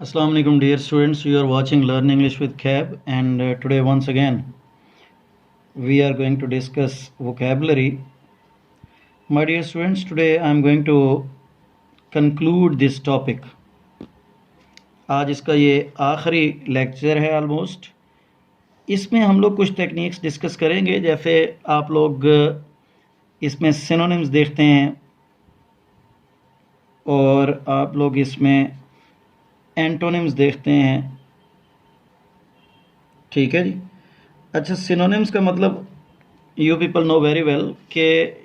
Assalamu alaikum dear students, you are watching Learn English with Cab, and today once again we are going to discuss vocabulary. My dear students, today I am going to conclude this topic. आज इसका ये आखिरी lecture है almost. इसमें हम लोग कुछ techniques discuss करेंगे, जैसे आप लोग इसमें सिनोनिम्स देखते हैं और आप लोग इसमें एंटोनिम्स देखते हैं। ठीक है जी। अच्छा, सिनोनिम्स का मतलब you people know very well कि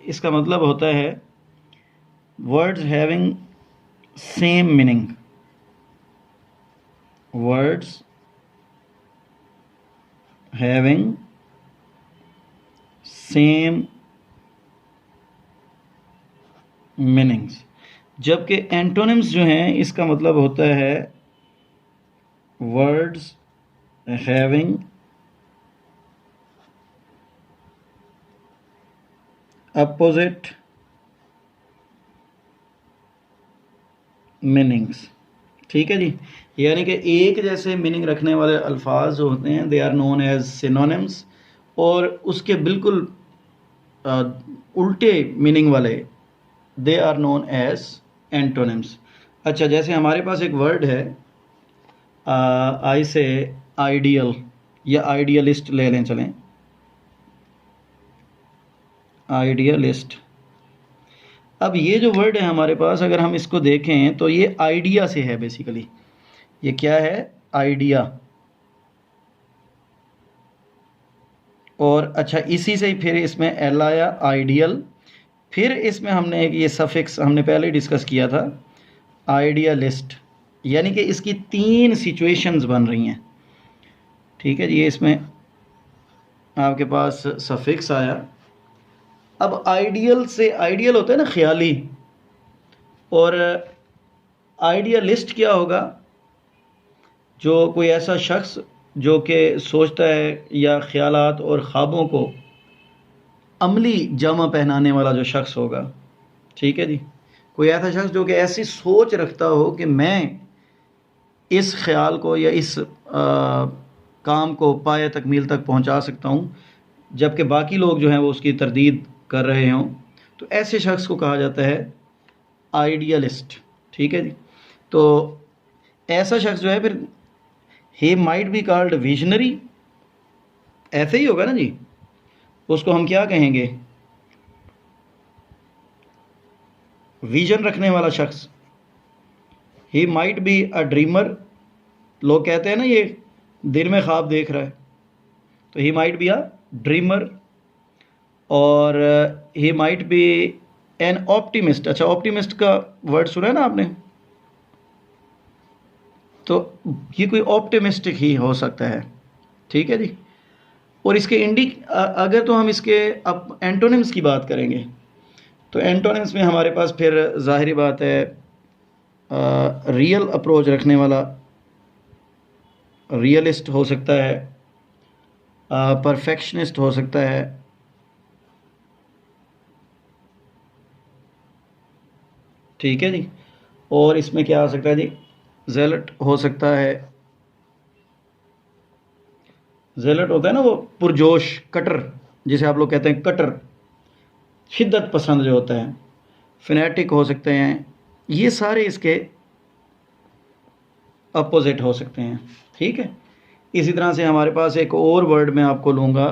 इसका मतलब होता है words having same meaning. Words having same meanings. जबकि एंटोनिम्स जो हैं इसका मतलब होता है वर्ड्स हैविंग अपोजिट मीनिंग्स। ठीक है जी। यानी कि एक जैसे मीनिंग रखने वाले अल्फाज जो होते हैं they are known as synonyms, और उसके बिल्कुल उल्टे मीनिंग वाले they are known as antonyms. अच्छा, जैसे हमारे पास एक वर्ड है आई से आइडियल या आइडियलिस्ट ले लें, चलें आइडियलिस्ट। अब ये जो वर्ड है हमारे पास, अगर हम इसको देखें तो ये आइडिया से है बेसिकली। ये क्या है? आइडिया। और अच्छा, इसी से ही फिर इसमें एल आया, आइडियल। फिर इसमें हमने एक ये सफिक्स हमने पहले डिस्कस किया था, आइडियलिस्ट। यानी कि इसकी 3 सिचुएशंस बन रही हैं। ठीक है जी। ये इसमें आपके पास सफिक्स आया। अब आइडियल से, आइडियल होता है ना ख्याली, और आइडियलिस्ट क्या होगा? जो कोई ऐसा शख्स जो कि सोचता है या ख्यालात और ख्वाबों को अमली जामा पहनाने वाला जो शख्स होगा। ठीक है जी। कोई ऐसा शख्स जो कि ऐसी सोच रखता हो कि मैं इस ख्याल को या इस काम को पाए तकमील तक पहुंचा सकता हूं, जबकि बाकी लोग जो हैं वो उसकी तरदीद कर रहे हों, तो ऐसे शख्स को कहा जाता है आइडियलिस्ट। ठीक है जी। तो ऐसा शख्स जो है, फिर ही माइट बी कॉल्ड विजनरी, ऐसे ही होगा ना जी। उसको हम क्या कहेंगे? विजन रखने वाला शख्स। ही माइट बी अ ड्रीमर। लोग कहते हैं ना ये दिन में ख्वाब देख रहा है, तो he might be a dreamer. और he might be an optimist. अच्छा, ऑप्टिमिस्ट का वर्ड सुना है ना आपने? तो ये कोई ऑप्टिमिस्टिक ही हो सकता है। ठीक है जी। और इसके अगर तो हम इसके अब एंटोनिम्स की बात करेंगे, तो एंटोनिम्स में हमारे पास फिर ज़ाहिरी बात है रियल अप्रोच रखने वाला रियलिस्ट हो सकता है, परफेक्शनिस्ट हो सकता है, ठीक है जी। और इसमें क्या हो सकता है जी? जेलट हो सकता है। जेलट होता है ना वो पुरजोश, कटर, जिसे आप लोग कहते हैं कटर, शिद्दत पसंद जो होता है। फिनेटिक हो सकते हैं। ये सारे इसके अपोजिट हो सकते हैं। ठीक है। इसी तरह से हमारे पास एक और वर्ड मैं आपको लूँगा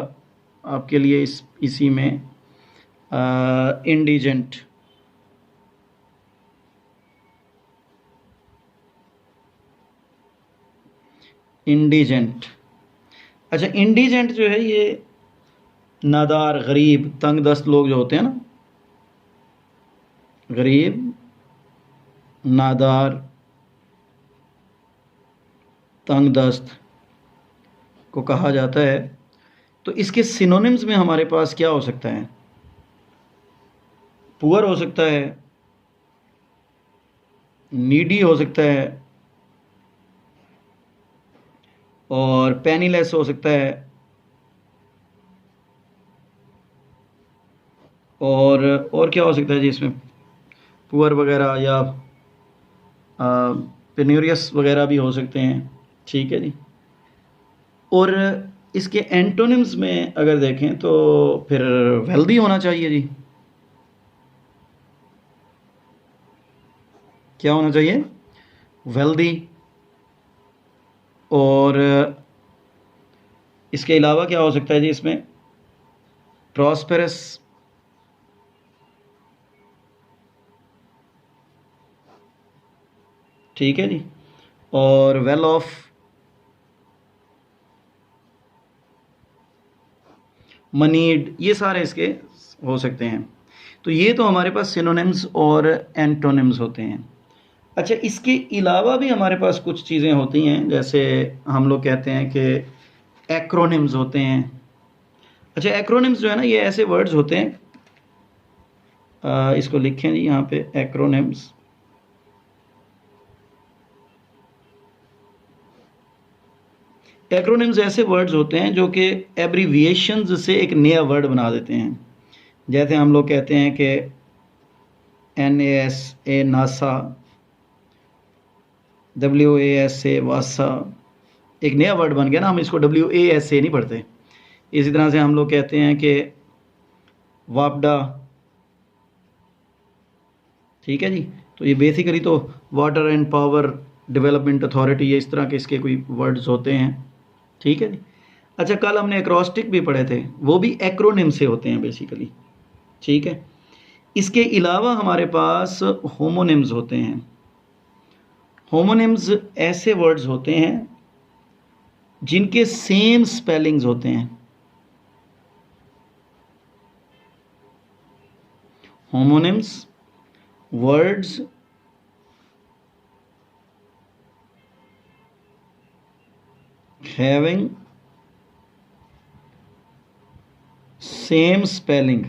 आपके लिए इसी में, इंडिजेंट। इंडिजेंट। अच्छा, इंडिजेंट जो है ये नादार, गरीब, तंग दस्त लोग जो होते हैं ना, गरीब, नादार, तंग दस्त को कहा जाता है। तो इसके सिनोनिम्स में हमारे पास क्या हो सकता है? पुअर हो सकता है, नीडी हो सकता है, और पेनीलेस हो सकता है, और क्या हो सकता है जी इसमें? पुअर वगैरह, या पेन्यूरियस वगैरह भी हो सकते हैं, ठीक है जी। और इसके एंटोनिम्स में अगर देखें तो फिर वेल्दी होना चाहिए जी। क्या होना चाहिए? वेल्दी। और इसके अलावा क्या हो सकता है जी इसमें? प्रॉस्पेरस, ठीक है जी। और वेल ऑफ, मनीड, ये सारे इसके हो सकते हैं। तो ये तो हमारे पास सिनोनिम्स और एंटोनिम्स होते हैं। अच्छा, इसके अलावा भी हमारे पास कुछ चीज़ें होती हैं, जैसे हम लोग कहते हैं कि एक्रोनिम्स होते हैं। अच्छा, एक्रोनिम्स जो है ना, ये ऐसे वर्ड्स होते हैं, इसको लिखें जी यहाँ पे, एक्रोनिम्स। एक्रोनिम्स ऐसे वर्ड्स होते हैं जो कि एब्रीविएशंस से एक नया वर्ड बना देते हैं। जैसे हम लोग कहते हैं कि NASA नासा, WASA वासा, एक नया वर्ड बन गया ना, हम इसको WASA नहीं पढ़ते। इसी तरह से हम लोग कहते हैं कि वापडा, ठीक है जी। तो ये बेसिकली तो water and power development authority, ये इस तरह के इसके कोई वर्ड्स होते हैं, ठीक है जी। अच्छा, कल हमने एक्रोस्टिक भी पढ़े थे, वो भी एक्रोनिम से होते हैं बेसिकली, ठीक है। इसके अलावा हमारे पास होमोनिम्स होते हैं। होमोनिम्स ऐसे वर्ड्स होते हैं जिनके सेम स्पेलिंग्स होते हैं। Homonyms words having same spelling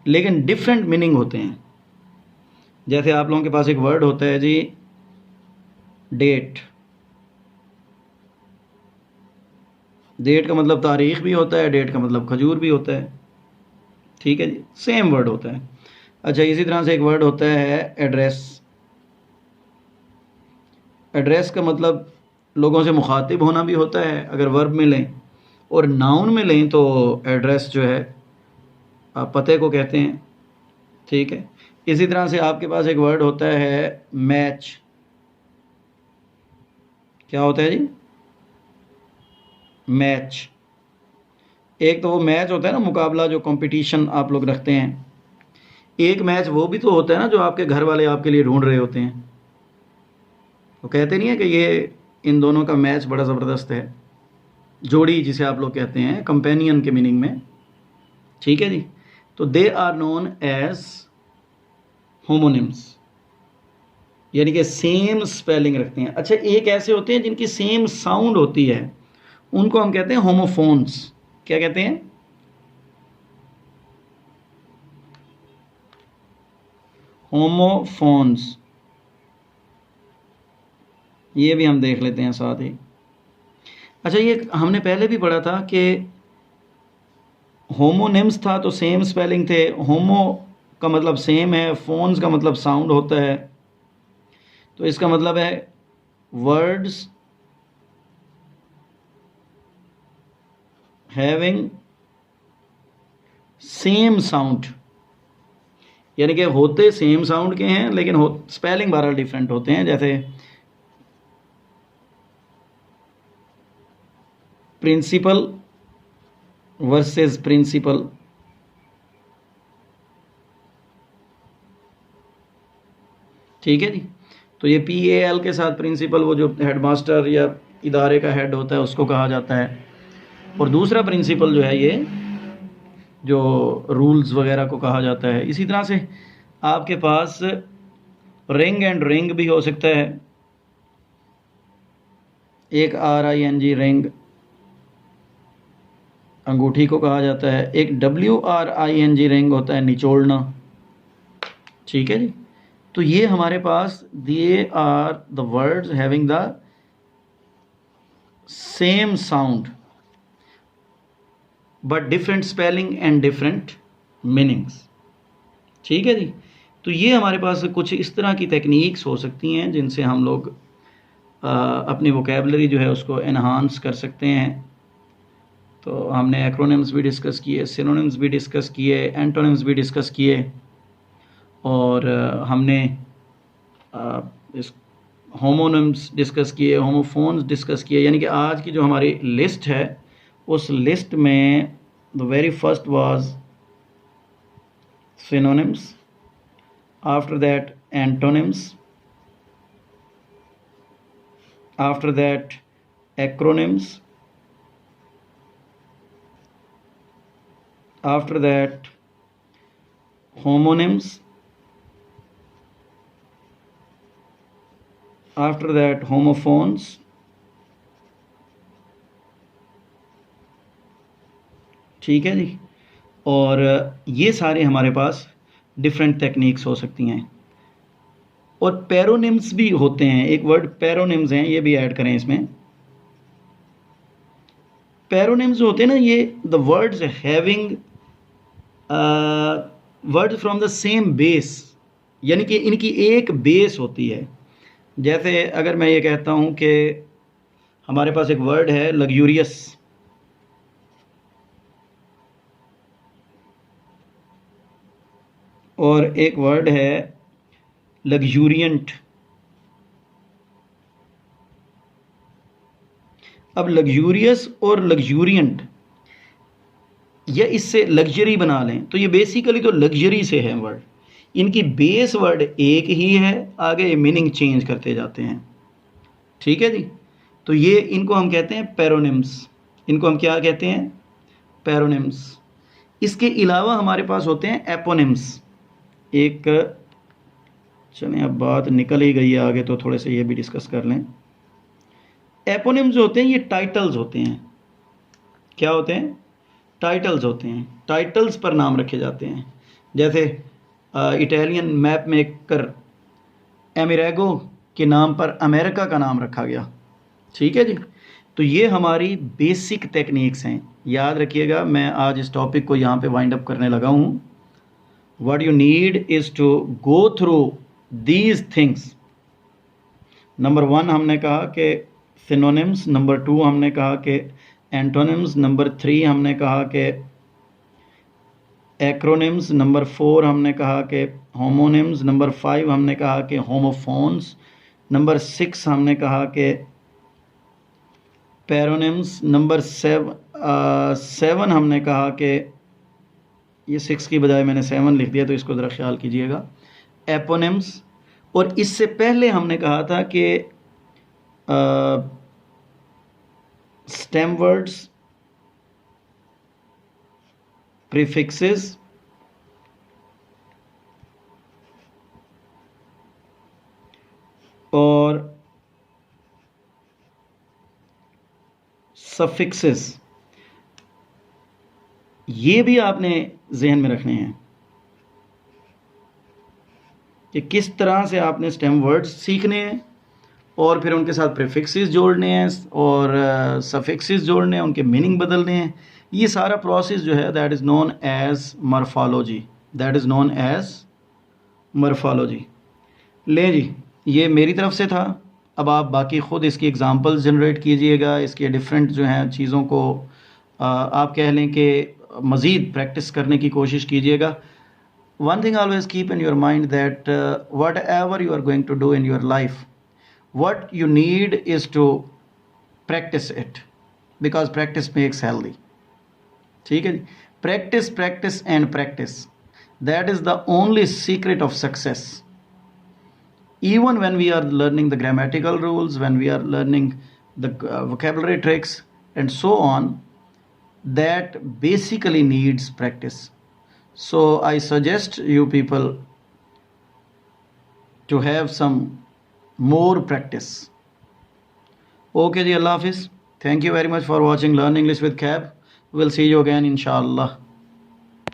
लेकिन डिफरेंट मीनिंग होते हैं। जैसे आप लोगों के पास एक वर्ड होता है जी, डेट। डेट का मतलब तारीख भी होता है, डेट का मतलब खजूर भी होता है, ठीक है जी, सेम वर्ड होता है। अच्छा, इसी तरह से एक वर्ड होता है एड्रेस। एड्रेस का मतलब लोगों से मुखातिब होना भी होता है अगर वर्ब में लें, और नाउन में लें तो एड्रेस जो है आप पते को कहते हैं, ठीक है। इसी तरह से आपके पास एक वर्ड होता है मैच। क्या होता है जी? मैच। एक तो वो मैच होता है ना, मुकाबला, जो कंपटीशन आप लोग रखते हैं। एक मैच वो भी तो होता है ना जो आपके घर वाले आपके लिए ढूंढ रहे होते हैं। वो कहते नहीं है कि ये इन दोनों का मैच बड़ा ज़बरदस्त है, जोड़ी जिसे आप लोग कहते हैं कंपेनियन के मीनिंग में, ठीक है जी। तो they are known as homonyms, यानी कि सेम स्पेलिंग रखते हैं। अच्छा, एक ऐसे होते हैं जिनकी सेम साउंड होती है, उनको हम कहते हैं होमोफोन्स। क्या कहते हैं? होमोफोन्स। ये भी हम देख लेते हैं साथ ही। अच्छा, ये हमने पहले भी पढ़ा था कि होमोनिम्स था तो सेम स्पेलिंग थे। होमो का मतलब सेम है, फोन्स का मतलब साउंड होता है। तो इसका मतलब है वर्ड्स हैविंग सेम साउंड, यानी कि होते सेम साउंड के हैं लेकिन स्पेलिंग बहरहाल डिफरेंट होते हैं। जैसे प्रिंसिपल वर्सेस प्रिंसिपल, ठीक है जी। तो ये PAL के साथ प्रिंसिपल, वो जो हेडमास्टर या इदारे का हेड होता है उसको कहा जाता है। और दूसरा प्रिंसिपल जो है ये जो रूल्स वगैरह को कहा जाता है। इसी तरह से आपके पास रिंग एंड रिंग भी हो सकता है। एक RING रिंग अंगूठी को कहा जाता है, एक WRING रिंग होता है निचोड़ना, ठीक है जी। तो ये हमारे पास there are the words having the same sound but different spelling and different meanings, ठीक है जी। तो ये हमारे पास कुछ इस तरह की टेक्निक्स हो सकती हैं जिनसे हम लोग अपनी वोकेबलरी जो है उसको एनहांस कर सकते हैं। तो हमने एक्रोनिम्स भी डिस्कस किए, सिनोनिम्स भी डिस्कस किए, एंटोनिम्स भी डिस्कस किए, और हमने इस होमोनिम्स डिस्कस किए, होमोफोन्स डिस्कस किए। यानी कि आज की जो हमारी लिस्ट है उस लिस्ट में the very first was synonyms, after that antonyms, after that acronyms, after that homonyms, after that homophones, ठीक है जी। और ये सारे हमारे पास डिफरेंट टेक्निक्स हो सकती हैं। और पैरोनिम्स भी होते हैं, एक वर्ड पैरोनिम्स हैं, ये भी ऐड करें इसमें। पैरोनिम्स होते हैं ना, ये the words having words from the same base, यानी कि इनकी एक बेस होती है। जैसे अगर मैं ये कहता हूँ कि हमारे पास एक वर्ड है लग्जूरियस, और एक वर्ड है लग्जूरियंट। अब लग्जूरियस और लग्जूरियंट या इससे लग्जरी बना लें तो ये बेसिकली तो लग्जरी से है वर्ड, इनकी बेस वर्ड एक ही है, आगे मीनिंग चेंज करते जाते हैं। ठीक है जी। तो ये इनको हम कहते हैं पैरोनिम्स, इनको हम क्या कहते हैं? पैरोनिम्स। इसके अलावा हमारे पास होते हैं एपोनिम्स। एक चलें, अब बात निकल ही गई है आगे तो थोड़े से ये भी डिस्कस कर लें। एपोनिम्स होते हैं ये टाइटल्स होते हैं। क्या होते हैं? टाइटल्स होते हैं। टाइटल्स पर नाम रखे जाते हैं। जैसे इटालियन मैप मेकर एमिरेगो के नाम पर अमेरिका का नाम रखा गया। ठीक है जी। तो ये हमारी बेसिक टेक्निक्स हैं, याद रखिएगा। मैं आज इस टॉपिक को यहाँ पे वाइंड अप करने लगा हूँ। What you need is to go through these things. Number 1 हमने कहा कि synonyms, नंबर 2 हमने कहा कि antonyms, नंबर 3 हमने कहा कि acronyms, नंबर 4 हमने कहा कि homonyms, नंबर 5 हमने कहा कि homophones, नंबर 6 हमने कहा कि पैरोनिम्स, नंबर 7 हमने कहा कि ये 6 की बजाय मैंने 7 लिख दिया तो इसको ज़रा ख्याल कीजिएगा, एपोनिम्स। और इससे पहले हमने कहा था कि स्टेम वर्ड्स, प्रीफिक्सेस, और सफिक्सेस, ये भी आपने जहन में रखने हैं कि किस तरह से आपने स्टेम वर्ड्स सीखने हैं और फिर उनके साथ प्रीफिक्सेस जोड़ने हैं और सफिक्सेस जोड़ने हैं, उनके मीनिंग बदलने हैं। ये सारा प्रोसेस जो है that is known as morphology, that is known as morphology. ले जी, ये मेरी तरफ से था। अब आप बाकी ख़ुद इसकी एग्जांपल्स जनरेट कीजिएगा, इसके डिफरेंट जो हैं चीज़ों को आप कह लें कि मज़ीद प्रैक्टिस करने की कोशिश कीजिएगा। One thing always keep in your mind that whatever you are going to do in your life, what you need is to practice it, because practice makes healthy. ठीक है जी। Practice, practice and practice. That is the only secret of success. Even when we are learning the grammatical rules, when we are learning the vocabulary tricks and so on, that basically needs practice. So I suggest you people to have some more practice. Okay ji, Allah Hafiz. Thank you very much for watching Learn English with Cab. We'll see you again inshallah.